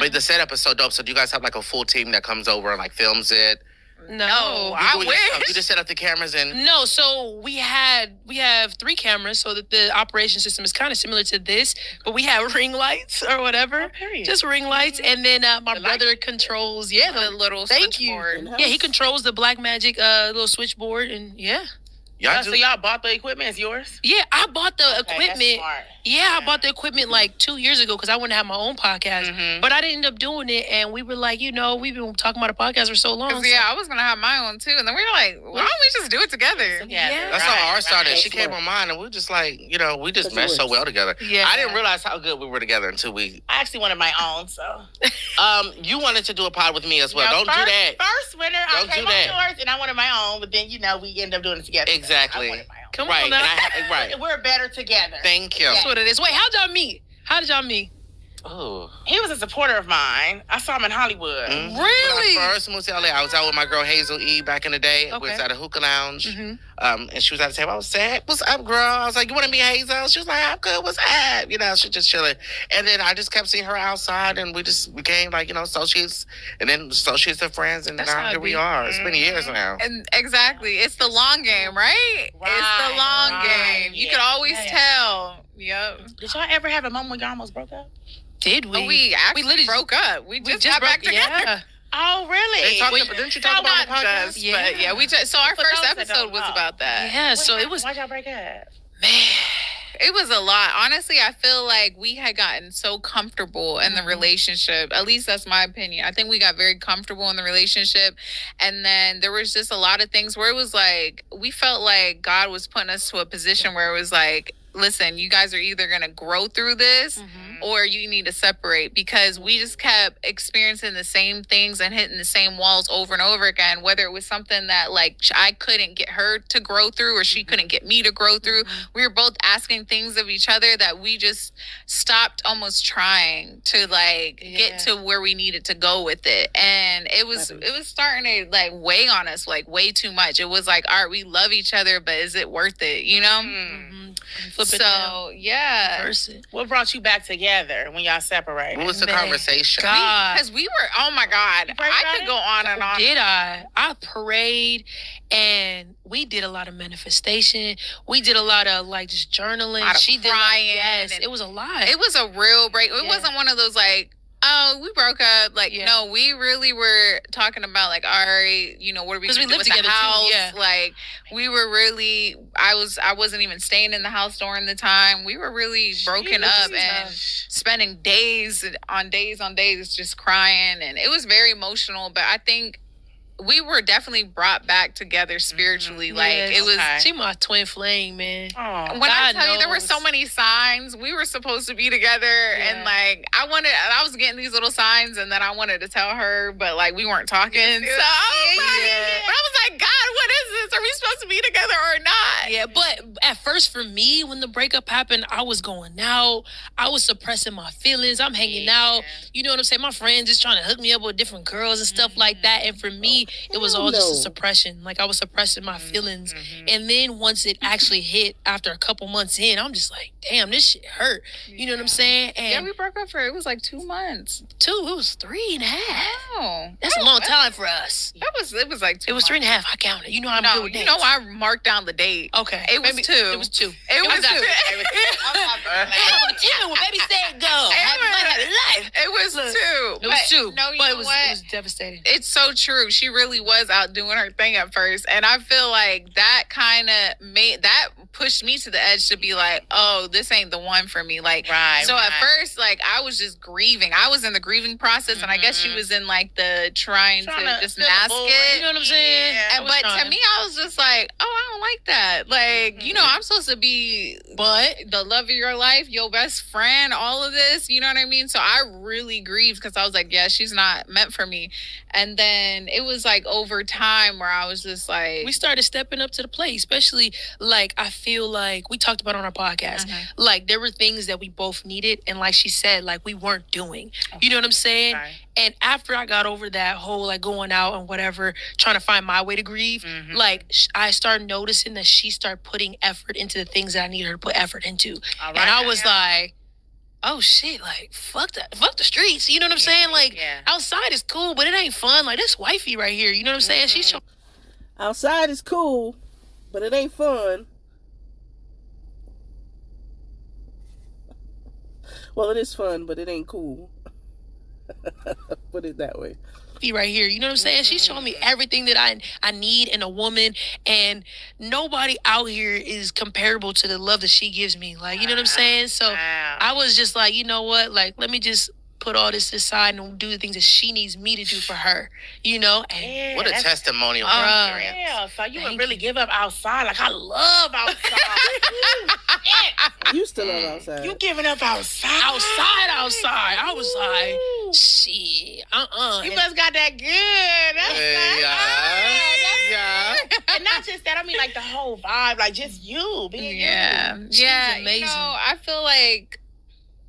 but the setup is so dope. So do you guys have like a full team that comes over and like films it? no, I wish. You just set up the cameras and no. So we have 3 cameras, so that the operation system is kind of similar to this, but we have ring lights or whatever. Just ring lights, and then my brother controls. Yeah, the little thank you. switchboard. Yeah, he controls the Black Magic little switchboard, and So y'all bought the equipment? It's yours? Yeah, I bought the equipment. That's smart. Yeah, I bought the equipment like 2 years ago because I wanted to have my own podcast. But I didn't end up doing it, and we were like, we've been talking about a podcast for so long. Yeah, I was gonna have my own too, and then we were like, why don't we just do it together? Yeah. that's how ours started. She came on mine, and we were just like, we just meshed so well together. Yeah. I didn't realize how good we were together until we. I actually wanted my own, so. You wanted to do a pod with me as well. Don't first, do that. First winter, Don't I came do that. on yours, and I wanted my own, but then, we ended up doing it together. Exactly. So I wanted my own. Come Right. on now. Right. We're better together. Thank you. That's what it is. Wait, how did y'all meet? Oh. He was a supporter of mine. I saw him in Hollywood. Really? When I first moved to LA, I was out with my girl Hazel E back in the day. We was at a hookah lounge. And she was at the table. I was saying, what's up, girl? I was like, you want to meet Hazel? She was like, I'm good. What's up? She just chilling. And then I just kept seeing her outside, and we just became like, associates, and then associates of friends, and now here we are. It's been years now. And exactly, it's the long game, right? Right, It's the long right, game. You could always tell. Did y'all ever have a moment when y'all almost broke up? Did we? Oh, we literally broke up. We just got back together. Yeah. Oh, really? Didn't you talk about the podcast? Just, yeah. But yeah, we just, so our first episode was about that. Yeah, so it was. Why'd y'all break up? Man. It was a lot. Honestly, I feel like we had gotten so comfortable in the relationship. At least that's my opinion. I think we got very comfortable in the relationship. And then there was just a lot of things where it was like, we felt like God was putting us to a position where it was like, listen, you guys are either going to grow through this or you need to separate, because we just kept experiencing the same things and hitting the same walls over and over again, whether it was something that like I couldn't get her to grow through or she couldn't get me to grow through. We were both asking things of each other that we just stopped almost trying to like get to where we needed to go with it. And it was starting to like weigh on us like way too much. It was like, all right, we love each other, but is it worth it, you know? So yeah. What brought you back together when y'all separated? What was the conversation? Because we were, oh my God, I could go on and on. Did I prayed, and we did a lot of manifestation. We did a lot of like just journaling. She did crying. Yes, it was a lot. It was a real break. It wasn't one of those like, oh, we broke up. Like, no, we really were talking about like, all right, you know, what are we going to do with the house? Too, Like, we were really, I wasn't even staying in the house during the time. We were really broken up and spending days on days just crying. And it was very emotional, but I think we were definitely brought back together spiritually. Like, it was... She my twin flame, man. When I tell you, there were so many signs. We were supposed to be together, and like, I was getting these little signs, and then I wanted to tell her, but like, we weren't talking. So I was like, God, what is this? Are we supposed to be together or not? Yeah, but at first for me, when the breakup happened, I was going out. I was suppressing my feelings. I'm hanging out. You know what I'm saying? My friends just trying to hook me up with different girls and stuff like that. And for me, it was all just a suppression. Like, I was suppressing my feelings. And then once it actually hit after a couple months in, I'm just like, damn, this shit hurt. You know what I'm saying? And we broke up it was like 2 months. It was 3.5. Oh. That's a long time for us. It was like 2 It was 3.5. I counted. You know how I'm good with dates. You know, I marked down the date. Okay. It was 2. It was 2. It was 2. Tell me what baby said go. It was 2. It was 2. No, you but know it was devastating. It's so true. She really was out doing her thing at first. And I feel like that kind of pushed me to the edge to be like, oh, this ain't the one for me. Like, at first, like, I was just grieving. I was in the grieving process, and I guess she was in like the trying to just mask it. You know what I'm saying? Yeah. But to me, I was just like, oh, I don't like that. Like, you know, I'm supposed to be the love of your life, your best friend, all of this. You know what I mean? So I really grieved because I was like, yeah, she's not meant for me. And then it was like over time where I was just like, we started stepping up to the plate, especially like, I feel like we talked about on our podcast, like there were things that we both needed. And like she said, like we weren't doing, you know what I'm saying? And after I got over that whole like going out and whatever, trying to find my way to grieve, like I started noticing that she started putting effort into the things that I needed her to put effort into. And I was like, oh shit, like fuck the streets. You know what I'm saying? Like outside is cool, but it ain't fun. Like this wifey right here, you know what I'm saying? She's outside is cool, but it ain't fun. Well, it is fun, but it ain't cool. Put it that way. Right here, you know what I'm saying? She's showing me everything that I need in a woman, and nobody out here is comparable to the love that she gives me. Like, you know what I'm saying? So I was just like, you know what? Like, let me just put all this aside and do the things that she needs me to do for her, you know? And what a testimonial experience. Yeah, so you would really give up outside. Like, I love outside. You still love outside. You giving up outside? Outside. I was like, shit, You must got that good. And not just that, I mean like the whole vibe, like just you being you. She's amazing. You know, I feel like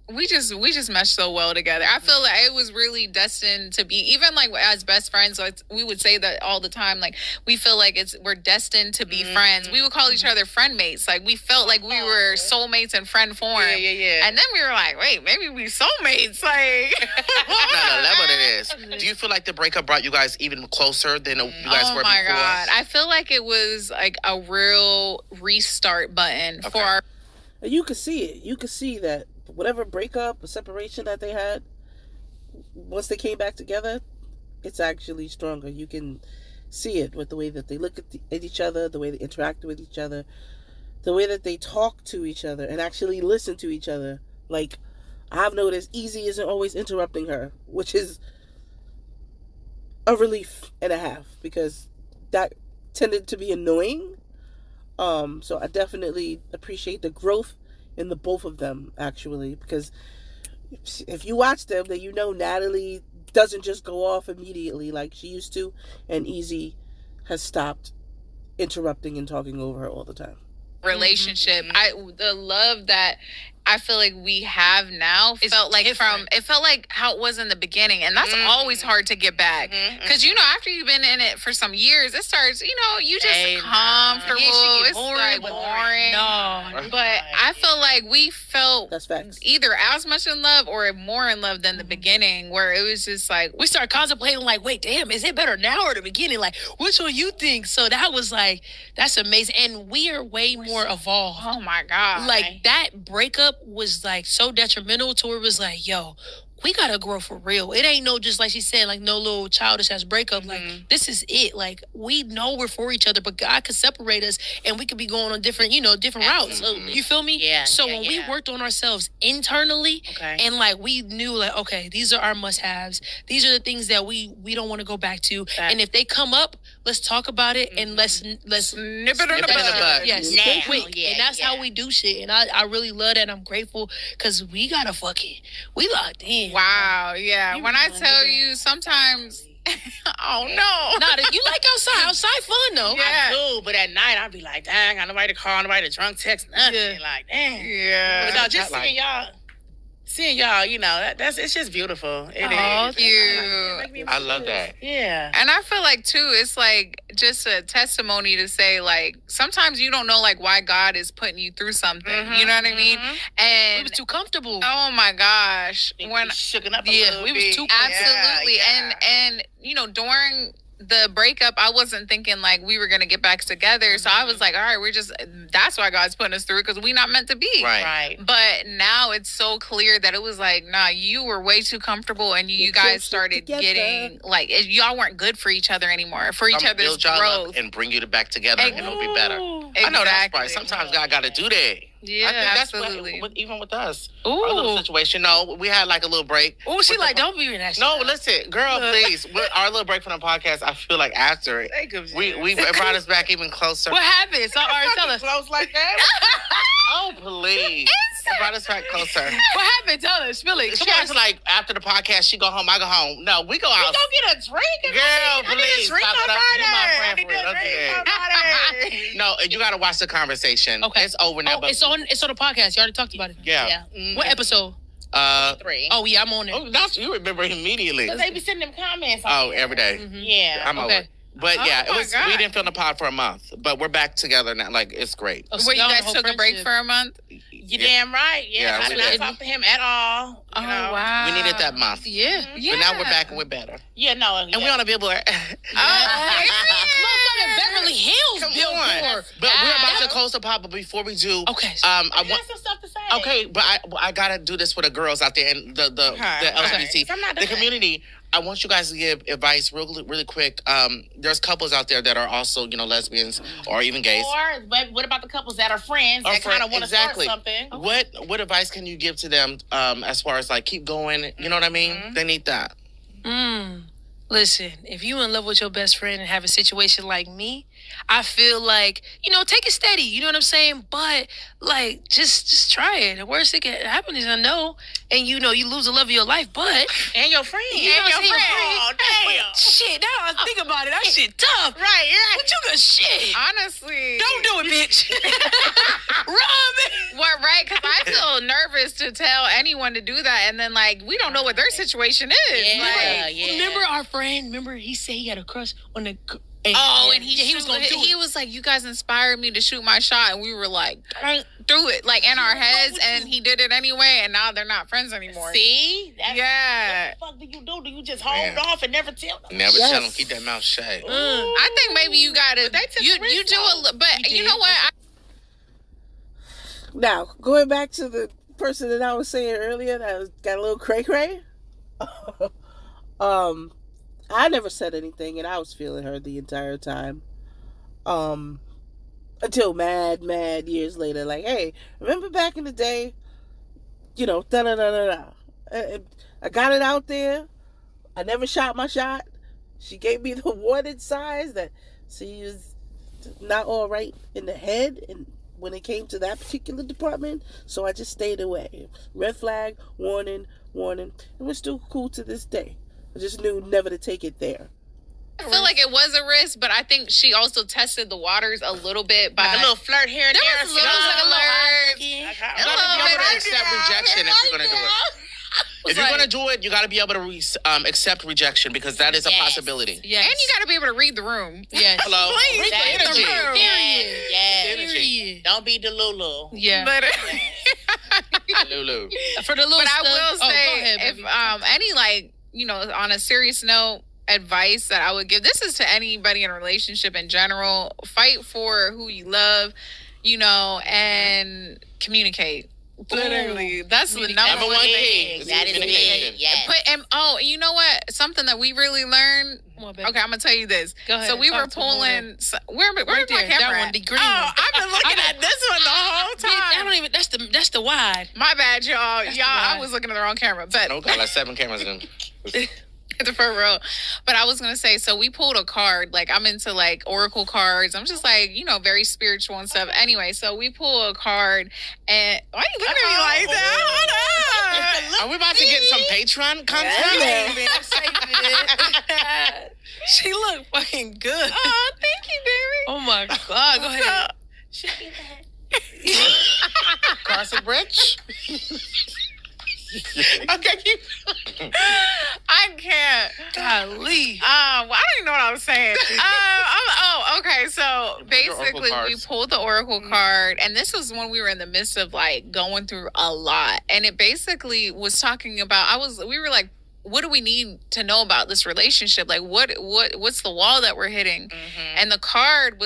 we just meshed so well together. I feel like it was really destined to be, even like as best friends, like we would say that all the time, like we feel like we're destined to be friends. We would call each other friend mates. Like we felt like we were soulmates in friend form. Yeah. And then we were like, wait, maybe we soulmates. Like that's what it is. Do you feel like the breakup brought you guys even closer than you guys were before? Oh my God. I feel like it was like a real restart button for our... And you could see it. You could see that whatever breakup or separation that they had, once they came back together, it's actually stronger. You can see it with the way that they look at each other, the way they interact with each other, the way that they talk to each other and actually listen to each other. Like, I've noticed Ezee isn't always interrupting her, which is a relief and a half, because that tended to be annoying. So I definitely appreciate the growth in the both of them, actually, because if you watch them, then you know Natalie doesn't just go off immediately like she used to, and Ezee has stopped interrupting and talking over her all the time. Relationship, the love that I feel like we have now felt like how it was in the beginning, and that's always hard to get back, because you know, after you've been in it for some years, it starts, you know, you just comfortable. It's like boring. No, but I feel like we felt either as much in love or more in love than the beginning, where it was just like we started contemplating, like, wait, damn, is it better now or the beginning? Like, which one you think? So that was like, that's amazing, and we are way more evolved. Oh my god, like that breakup was like so detrimental to where it was like, yo, we gotta grow for real. It ain't no, just like she said, like no little childish ass breakup. Like, this is it. Like, we know we're for each other, but God could separate us and we could be going on different, you know, different routes. So, you feel me? Yeah. So when we worked on ourselves internally, and like we knew, like, okay, these are our must-haves. These are the things that we don't want to go back to. And if they come up, let's talk about it and let's nip it in the bud. Yes, quick. And that's how we do shit. And I really love that. I'm grateful, because we gotta fuck it. We locked in. Wow, yeah. When I tell you, sometimes, oh no. Nah, you like outside. Outside fun, though. Yeah. I do, but at night, I'd be like, dang, I got nobody to call, nobody to drunk text, nothing. Yeah. Like, dang. Yeah. But no, just seeing y'all, you know, it's just beautiful. It is. Thank you. I love that. Yeah. And I feel like, too, it's like just a testimony to say, like, sometimes you don't know, like, why God is putting you through something. You know what I mean? And we was too comfortable. Oh my gosh. When shooken up a little we bit. was too absolutely. Yeah. And you know, during the breakup, I wasn't thinking like we were gonna get back together. So I was like, all right, that's why God's putting us through, because we not meant to be. Right. But now it's so clear that it was like, nah, you were way too comfortable, and you guys started getting like, y'all weren't good for each other anymore, for each other's build y'all growth, up and bring you back together, and it'll be better. Exactly. I know that's right. Sometimes God got to do that. Yeah, I think absolutely. That's even with us. Our little situation. No, we had like a little break. Oh, she like, don't be in that shit. No, listen, girl, please. Our little break from the podcast, I feel like after it, we brought us back even closer. What happened? So, all right, tell us. Close like that? Oh, please. It brought us back closer. What happened? Tell us. Billy, She acts like after the podcast, she go home, I go home. No, we go out. We go get a drink. Girl, please. I need a drink on Friday. I need a drink on Friday. No, you got to watch the conversation. Okay. It's over now. It's on the podcast. You already talked about it. Yeah. What episode? 3. Oh, yeah, I'm on it. Oh, you remember immediately. Because they be sending them comments. Every day. Yeah. I'm over it. But yeah, we didn't film the pod for a month, but we're back together now. Like, it's great. Where you guys took a break for a month? You damn right. Yeah, I did not talk to him at all. Oh, wow. We needed that month. Yeah. But now we're back and we're better. Yeah, no. And we on a billboard. Motherfucking Beverly Hills billboard. But we're about to close the pod, but before we do, okay. I want some stuff to say. Okay, but I gotta do this for the girls out there and the LGBT, the community. I want you guys to give advice really quick. There's couples out there that are also, lesbians or even gays. Or what about the couples that are friends that kind of want to start something? What advice can you give to them as far as like keep going? You know what I mean? They need that. Listen, if you in love with your best friend and have a situation like me, I feel like, take it steady. You know what I'm saying? But like, just try it. The worst that can happen is a no, and you lose the love of your life. But and your friend, Oh damn! Shit, now I think about it. That shit tough. Right. But you good shit. Honestly, don't do it, bitch. Well, right? Because I feel nervous to tell anyone to do that, and then like we don't know what their situation is. Yeah. Remember our friend? Remember he said he had a crush on the. And he was going to do it. He was like, you guys inspired me to shoot my shot. And we were like, through it, like in our heads. And he did it anyway. And now they're not friends anymore. See? Yeah. What the fuck do you do? Do you just hold off and never tell them? Never tell them. Keep that mouth shut. I think maybe you got to, you do a little, but you know what? Now, going back to the person that I was saying earlier that got a little cray-cray. I never said anything, and I was feeling her the entire time. Until mad years later, like, hey, remember back in the day, da-da-da-da-da. I got it out there. I never shot my shot. She gave me the warning signs that she was not all right in the head, and when it came to that particular department, so I just stayed away. Red flag, warning, and we're still cool to this day. I just knew never to take it there. I feel like it was a risk, but I think she also tested the waters a little bit by a little flirt here and there. There was a little alert. You gotta be able to accept rejection if you're gonna do it. If you're gonna do it, you gotta be able to accept rejection, because that is a possibility. Yes. And you gotta be able to read the room. Yes. Hello. Read the energy. Period. Don't be Delulu. Yeah. But Lulu. For the little But stuff. I will say, go ahead, if baby. any on a serious note, advice that I would give, this is to anybody in a relationship in general: fight for who you love, and communicate. Literally, that's the number one thing. That is communication. it. Yes. You know what? Something that we really learned. Okay, I'm gonna tell you this. Go ahead. So we were pulling. Where's my right there. camera? That one, At? the green Oh, one. I've been looking at this one the whole I time. don't even. That's the wide. My bad, y'all. That's Y'all, the I wide. was looking at the wrong camera, but No, got like 7 cameras in. at the front row. But I was gonna say, so we pulled a card. Like, I'm into like oracle cards. I'm just like, very spiritual and stuff. Anyway, so we pull a card, and why are you looking at me like that? Hold on. Are we about to get some Patreon content? She looked fucking good. Oh, thank you, baby. Oh my God. Go ahead. Carson Bridge? Okay. I can't. Golly. I don't even know what I was saying. Okay. So basically, we pulled the oracle card, and this was when we were in the midst of like going through a lot, and it basically was talking about. We were like, what do we need to know about this relationship? Like, what's the wall that we're hitting? Mm-hmm. And the card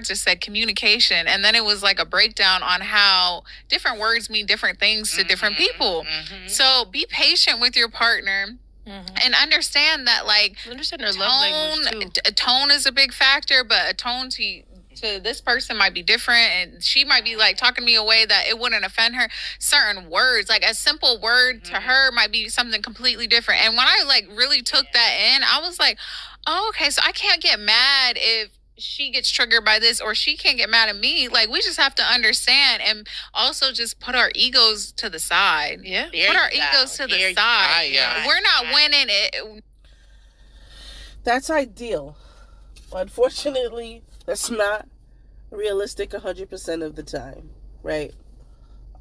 just said communication. And then it was like a breakdown on how different words mean different things to different people. Mm-hmm. So be patient with your partner. Mm-hmm. And understand that, like, Understand their love language too. Tone is a big factor, but a tone to this person might be different, and she might be like talking to me a way that it wouldn't offend her. Certain words, like a simple word to her, might be something completely different. And when I like really took that in, I was like, oh, okay, so I can't get mad if she gets triggered by this, or she can't get mad at me. Like, we just have to understand, and also just put our egos to the side. Yeah. Put our egos to the side. Yeah. We're not winning it. That's ideal. Unfortunately, that's not realistic 100% of the time, right?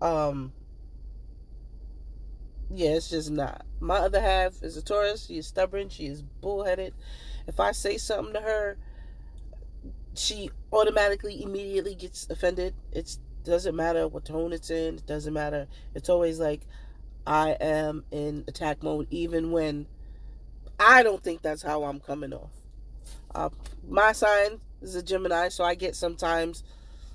Yeah, it's just not. My other half is a Taurus. She is stubborn. She is bullheaded. If I say something to her, she automatically, immediately gets offended. It doesn't matter what tone it's in. It doesn't matter. It's always like I am in attack mode, even when I don't think that's how I'm coming off. My sign is a Gemini, so I get sometimes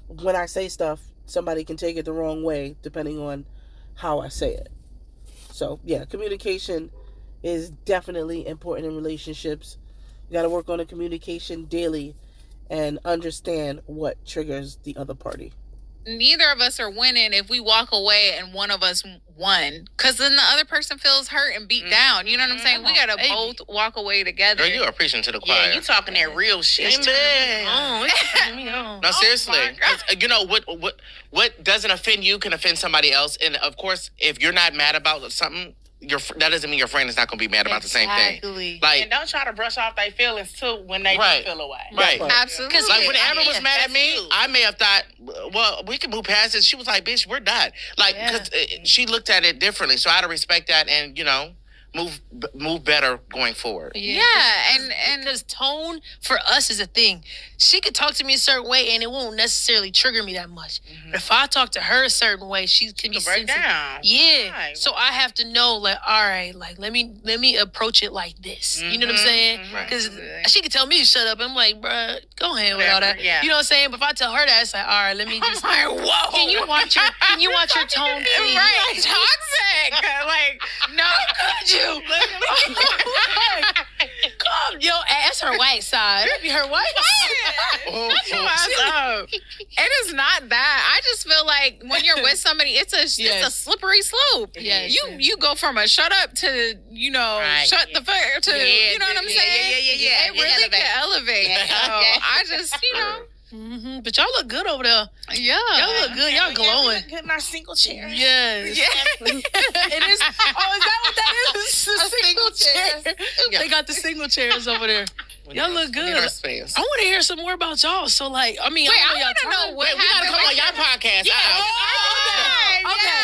when I say stuff, somebody can take it the wrong way depending on how I say it. So, yeah, communication is definitely important in relationships. You got to work on the communication daily and understand what triggers the other party. Neither of us are winning if we walk away and one of us won, because then the other person feels hurt and beat down. You know what I'm saying? We gotta both walk away together. Girl, you are preaching to the choir. Yeah, you talking that real shit. No, seriously. What doesn't offend you can offend somebody else. And of course, if you're not mad about something, that doesn't mean your friend is not going to be mad about the same thing. Like, and don't try to brush off their feelings too when they do feel away. Right. Absolutely. Like when Amber was mad at me, I may have thought, well, we can move past it. She was like, bitch, we're done. Like, because she looked at it differently. So I had to respect that and, move better going forward. Yeah, and because tone for us is a thing. She could talk to me a certain way, and it won't necessarily trigger me that much. Mm-hmm. But if I talk to her a certain way, she can be sensitive. Down. Yeah, right. So I have to know, like, all right, like let me approach it like this. Mm-hmm. You know what I'm saying? Because she could tell me to shut up. I'm like, bruh, go ahead with all that. Yeah. You know what I'm saying? But if I tell her that, it's like, all right, let me just. I'm like, whoa. Can you watch your tone, please? Right, toxic. Like, no, could you? Come, yo, that's her white side. That'd be her white side. It is not that. I just feel like when you're with somebody, it's a slippery slope. Yes. You go from a shut up to shut the fuck to you know what I'm saying? Yeah. It really can elevate. So I just Mm-hmm. But y'all look good over there. Yeah. Y'all look good. Y'all glowing. We look good in our single chair. Yes. Yeah. It is. Oh, is that what that is? A single chair. Yeah. They got the single chairs over there. Y'all look good. I want to hear some more about y'all. So, like, I mean, I want to know what we got to come on y'all podcast. Yeah. Okay.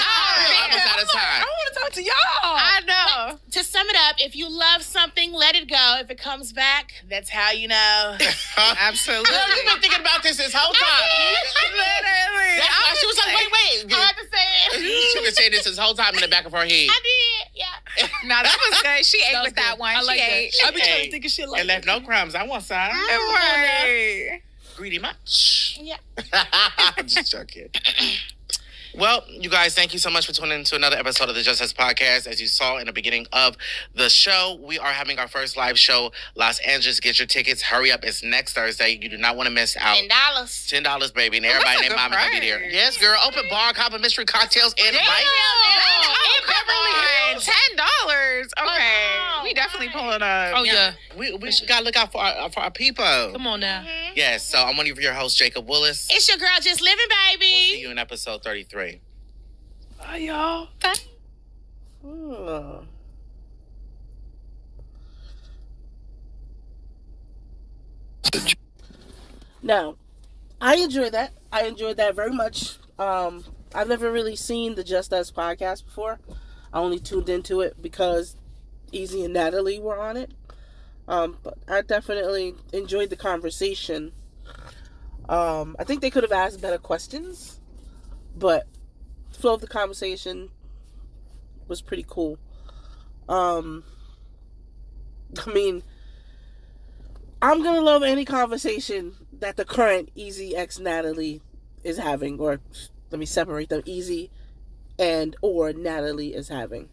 Almost out of time. I want to talk to y'all. I know. To sum it up, if you love something, let it go. If it comes back, that's how you know. Absolutely. Girl, you've been thinking about this whole time. Literally. That's why she was like, wait. I had to say it. She was saying this whole time in the back of her head. I did, yeah. No, that was good. She ate with that one. I like she that. ate. I be trying to think of shit like and left no crumbs. I want some. Right. Greedy much. Yeah. I'm just joking. Well, you guys, thank you so much for tuning in to another episode of the Jst Us Podcast. As you saw in the beginning of the show, we are having our first live show, Los Angeles. Get your tickets. Hurry up. It's next Thursday. You do not want to miss out. $10. $10, baby. And everybody and their mama going to be there. Yes, girl. Open bar, copper, mystery cocktails, and bite. $10. Okay. We definitely pulling up. Oh, yeah. We got to look out for our people. Come on now. Yes. So I'm one of your hosts, Jacob Willis. It's your girl, Just Living, baby. We'll see you in episode 33. Bye, y'all. Bye. Now, I enjoyed that. I enjoyed that very much. I've never really seen the Jst Us podcast before. I only tuned into it because Ezee and Natalie were on it. But I definitely enjoyed the conversation. I think they could have asked better questions, but the flow of the conversation was pretty cool. I mean, I'm gonna love any conversation that the current EzeexNatalie is having, or let me separate them, Ezee and or Natalie is having,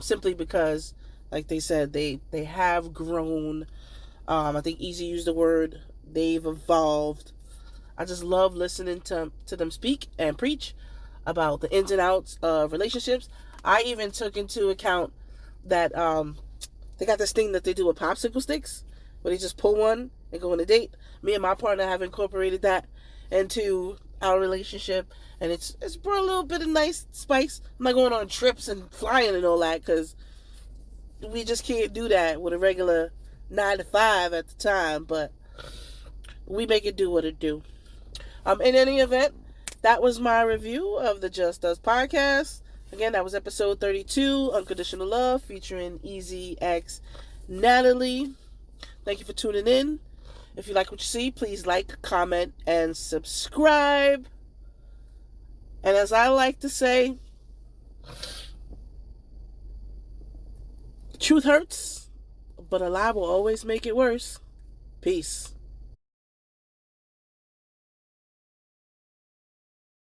simply because, like they said, they have grown. I think Ezee used the word they've evolved. I just love listening to them speak and preach about the ins and outs of relationships. I even took into account that they got this thing that they do with popsicle sticks, where they just pull one and go on a date. Me and my partner have incorporated that into our relationship, and it's brought a little bit of nice spice. I'm not going on trips and flying and all that, because we just can't do that with a regular 9 to 5 at the time, but we make it do what it do. In any event, that was my review of the Jst Us Podcast. Again, that was episode 32, Unconditional Love, featuring EzeexNatalie. Thank you for tuning in. If you like what you see, please like, comment, and subscribe. And as I like to say, truth hurts, but a lie will always make it worse. Peace.